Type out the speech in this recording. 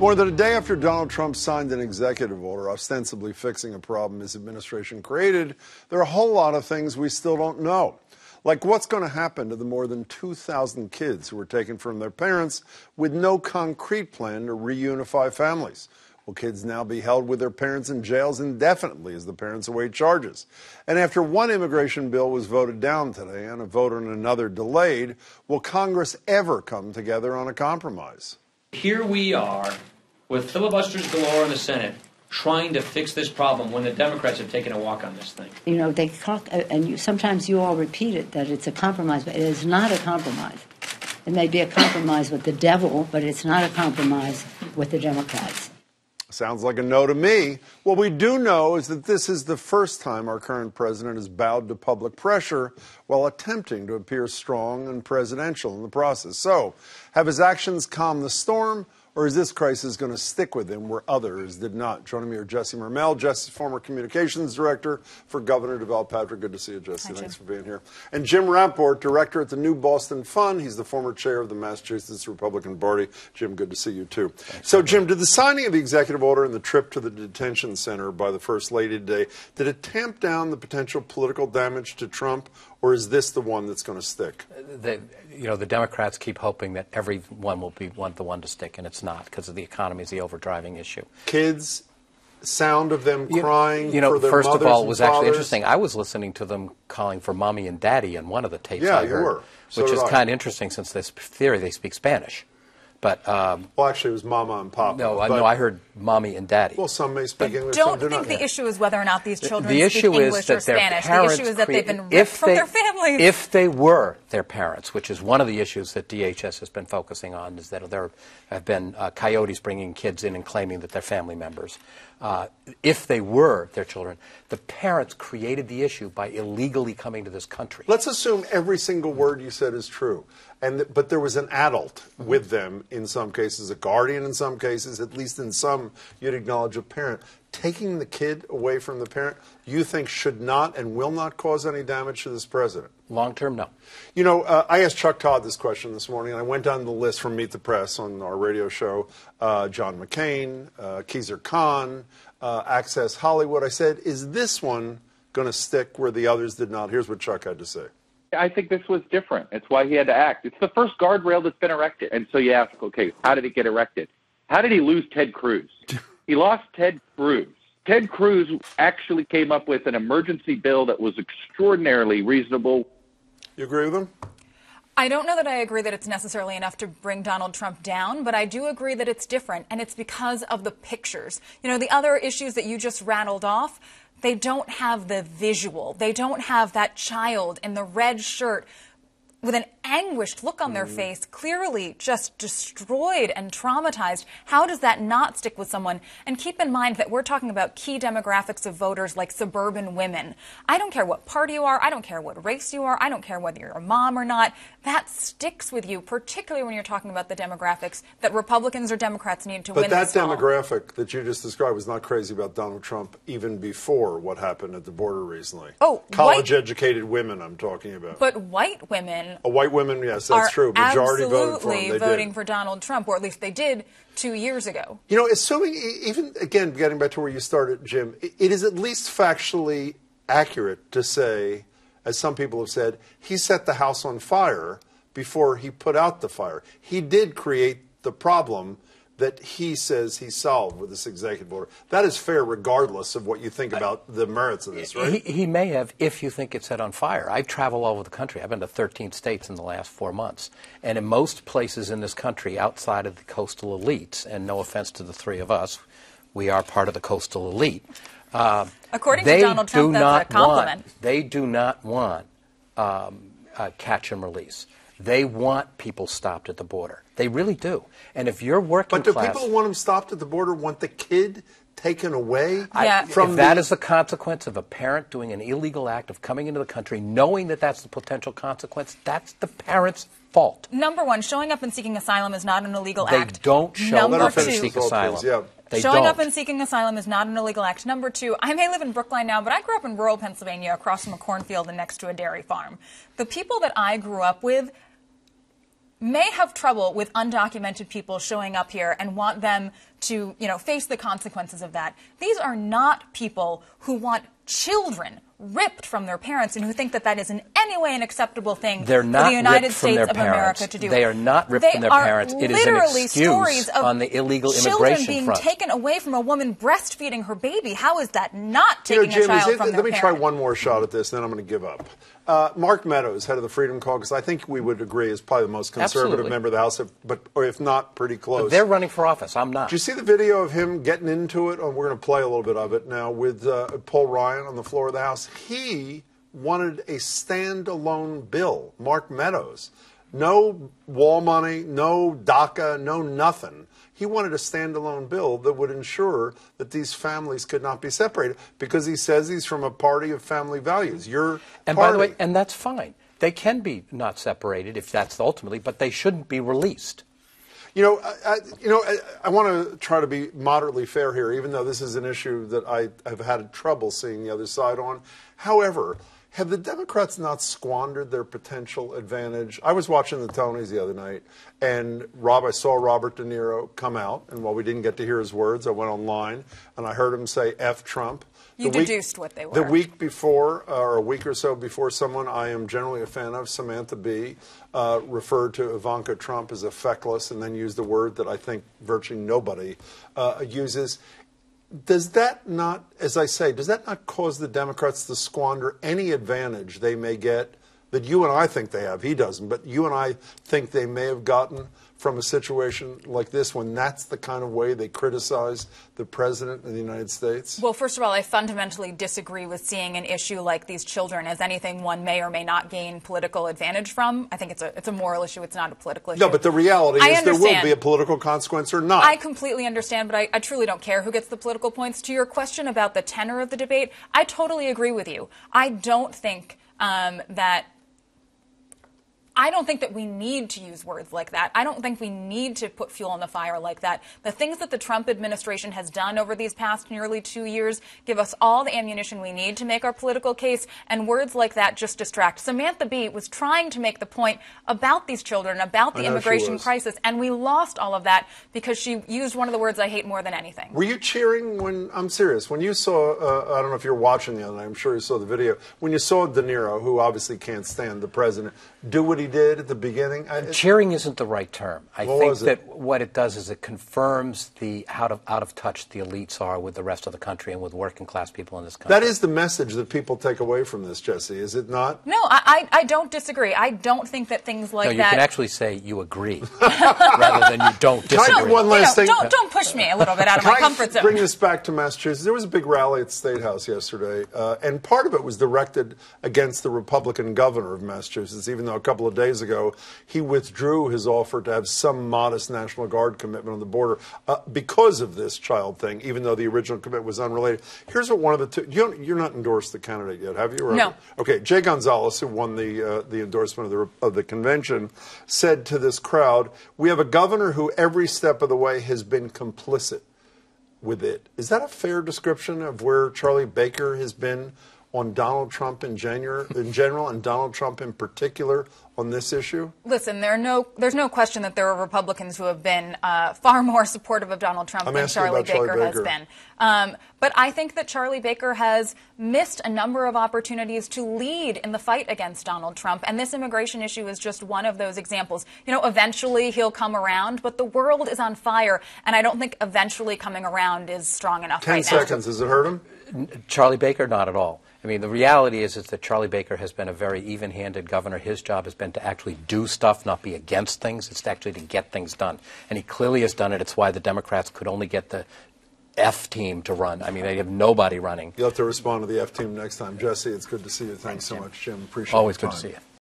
More than a day after Donald Trump signed an executive order ostensibly fixing a problem his administration created, there are a whole lot of things we still don't know. Like what's going to happen to the more than 2,000 kids who were taken from their parents with no concrete plan to reunify families? Will kids now be held with their parents in jails indefinitely as the parents await charges? And after one immigration bill was voted down today and a vote on another delayed, will Congress ever come together on a compromise? Here we are with filibusters galore in the Senate trying to fix this problem when the Democrats have taken a walk on this thing. You know, they talk, and sometimes you all repeat it, that it's a compromise, but it is not a compromise. It may be a compromise with the devil, but it's not a compromise with the Democrats. Sounds like a no to me. What we do know is that this is the first time our current president has bowed to public pressure while attempting to appear strong and presidential in the process. So, have his actions calmed the storm, or is this crisis going to stick with him where others did not? Joining me are Jesse Mermell, Jesse's former communications director for Governor Deval Patrick. Good to see you, Jesse. Thanks for being here. And Jim Rappaport, director at the New Boston Fund. He's the former chair of the Massachusetts Republican Party. Jim, good to see you, too. So, Jim, did the signing of the executive order and the trip to the detention center by the First Lady today, did it tamp down the potential political damage to Trump, or is this the one that's going to stick? The Democrats keep hoping that everyone will be the one to stick, and it's not, because of the economy is the overdriving issue. Kids, sound of them crying for their first mothers of all, it was and actually fathers. Interesting. I was listening to them calling for mommy and daddy in one of the tapes Yeah, I heard, you were. So which did is I. kind of interesting since this theory they speak Spanish. But well, actually, it was Mama and Papa. no, I heard mommy and daddy. Well, some may speak English. Don't some do think not. the issue is whether or not these children The speak issue English is that or their Spanish. parents The issue is that they've been ripped from their families. If they were their parents, which is one of the issues that DHS has been focusing on, is that there have been coyotes bringing kids in and claiming that they're family members. If they were their children, the parents created the issue by illegally coming to this country. Let's assume every single word you said is true, but there was an adult with them in some cases, a guardian in some cases, at least in some you'd acknowledge a parent. Taking the kid away from the parent, you think should not and will not cause any damage to this president? Long term, no. You know, I asked Chuck Todd this question this morning, and I went down the list from Meet the Press on our radio show. John McCain, Keezer Khan, Access Hollywood. I said, is this one going to stick where the others did not? Here's what Chuck had to say. I think this was different. It's why he had to act. It's the first guardrail that's been erected. And so you ask, okay, how did it get erected? How did he lose Ted Cruz? He lost Ted Cruz. Ted Cruz actually came up with an emergency bill that was extraordinarily reasonable. You agree with him? I don't know that I agree that it's necessarily enough to bring Donald Trump down, but I do agree that it's different, and it's because of the pictures. You know, the other issues that you just rattled off, they don't have the visual. They don't have that child in the red shirt with an anguished look on their face, clearly just destroyed and traumatized. How does that not stick with someone? And keep in mind that we're talking about key demographics of voters like suburban women. I don't care what party you are. I don't care what race you are. I don't care whether you're a mom or not. That sticks with you, particularly when you're talking about the demographics that Republicans or Democrats need to win But that this fall. demographic that you just described was not crazy about Donald Trump even before what happened at the border recently. Oh, college-educated women I'm talking about. But white women white women, yes, that's true. Majority voted for him. Absolutely voting for Donald Trump, or at least they did 2 years ago. You know, assuming, even, again, getting back to where you started, Jim, it is at least factually accurate to say, as some people have said, he set the house on fire before he put out the fire. He did create the problem that he says he solved with this executive order. That is fair regardless of what you think about the merits of this, right? He may have, if you think it's set on fire. I travel all over the country. I've been to 13 states in the last 4 months. And in most places in this country, outside of the coastal elites, and no offense to the three of us, we are part of the coastal elite. According to Donald Trump, that's a compliment. They do not want catch and release. They want people stopped at the border. They really do. And if you're working class... But do people who want them stopped at the border want the kid taken away? Yeah. If that is the consequence of a parent doing an illegal act of coming into the country, knowing that that's the potential consequence, that's the parent's fault. Number one, showing up and seeking asylum is not an illegal act. They don't show up and two, seek asylum. Yeah. Showing up and seeking asylum is not an illegal act. Number two, I may live in Brookline now, but I grew up in rural Pennsylvania across from a cornfield and next to a dairy farm. The people that I grew up with may have trouble with undocumented people showing up here and want them to, face the consequences of that. These are not people who want children ripped from their parents and who think that that is in any way an acceptable thing for the United States of America to do. They are not ripped from their parents. It is an excuse on the illegal immigration front. Children being taken away from a woman breastfeeding her baby. How is that not taking a child from their Let me parent? try one more shot at this, and then I'm going to give up. Mark Meadows, head of the Freedom Caucus, I think we would agree is probably the most conservative member of the House, or if not, pretty close. But they're running for office. I'm not. Did you see the video of him getting into it? Oh, we're going to play a little bit of it now with Paul Ryan on the floor of the House. He wanted a standalone bill, Mark Meadows. No wall money, no DACA, no nothing. He wanted a standalone bill that would ensure that these families could not be separated because he says he's from a party of family values. And by the way, and that's fine. They can be not separated if that's ultimately, but they shouldn't be released. I want to try to be moderately fair here, even though this is an issue that I have had trouble seeing the other side on. However, have the Democrats not squandered their potential advantage? I was watching the Tonys the other night, and I saw Robert De Niro come out, and while we didn't get to hear his words, I went online, and I heard him say F Trump. You deduced what they were. The week before, or a week or so before, someone I am generally a fan of, Samantha Bee, referred to Ivanka Trump as a feckless, and then used a word that I think virtually nobody uses. Does that not, as I say, does that not cause the Democrats to squander any advantage they may get that you and I think they have? He doesn't, but you and I think they may have gotten from a situation like this when that's the kind of way they criticize the President of the United States? Well, first of all, I fundamentally disagree with seeing an issue like these children as anything one may or may not gain political advantage from. I think it's a moral issue. It's not a political issue. No, but the reality is there will be a political consequence or not. I completely understand, but I truly don't care who gets the political points. To your question about the tenor of the debate, I totally agree with you. I don't think that we need to use words like that. I don't think we need to put fuel on the fire like that. The things that the Trump administration has done over these past nearly 2 years give us all the ammunition we need to make our political case, and words like that just distract. Samantha Bee was trying to make the point about these children, about the immigration crisis, and we lost all of that because she used one of the words I hate more than anything. Were you cheering when, I'm serious, when you saw, I don't know if you're watching the other night, I'm sure you saw the video, when you saw De Niro, who obviously can't stand the president, do what he did at the beginning? Cheering isn't the right term. I think that what it does is it confirms how out of touch the elites are with the rest of the country and with working class people in this country. That is the message that people take away from this, Jesse, is it not? No, I don't disagree. I don't think that things like that... No, you can actually say you agree rather than you don't disagree. Can I one last thing? Don't push me a little bit out of my comfort zone. Bring this back to Massachusetts. There was a big rally at the State House yesterday, and part of it was directed against the Republican governor of Massachusetts, even though a couple of days ago he withdrew his offer to have some modest National Guard commitment on the border because of this child thing, even though the original commitment was unrelated. Here's what one of the two... You're not endorsed the candidate yet, have you? Or no. Okay, Jay Gonzalez, who won the endorsement of the convention, said to this crowd, "We have a governor who every step of the way has been complicit with it." Is that a fair description of where Charlie Baker has been on Donald Trump in general and Donald Trump in particular on this issue? Listen, there's no question that there are Republicans who have been far more supportive of Donald Trump than Charlie Baker has been. But I think that Charlie Baker has missed a number of opportunities to lead in the fight against Donald Trump, and this immigration issue is just one of those examples. Eventually he'll come around, but the world is on fire, and I don't think eventually coming around is strong enough right now. 10 seconds. Does it hurt him? Charlie Baker, not at all. I mean, the reality is that Charlie Baker has been a very even-handed governor. His job has been to actually do stuff, not be against things. It's actually to get things done. And he clearly has done it. It's why the Democrats could only get the F team to run. I mean, they have nobody running. You'll have to respond to the F team next time. Jesse, it's good to see you. Thanks so much, Jim. Appreciate it. Always good to see you.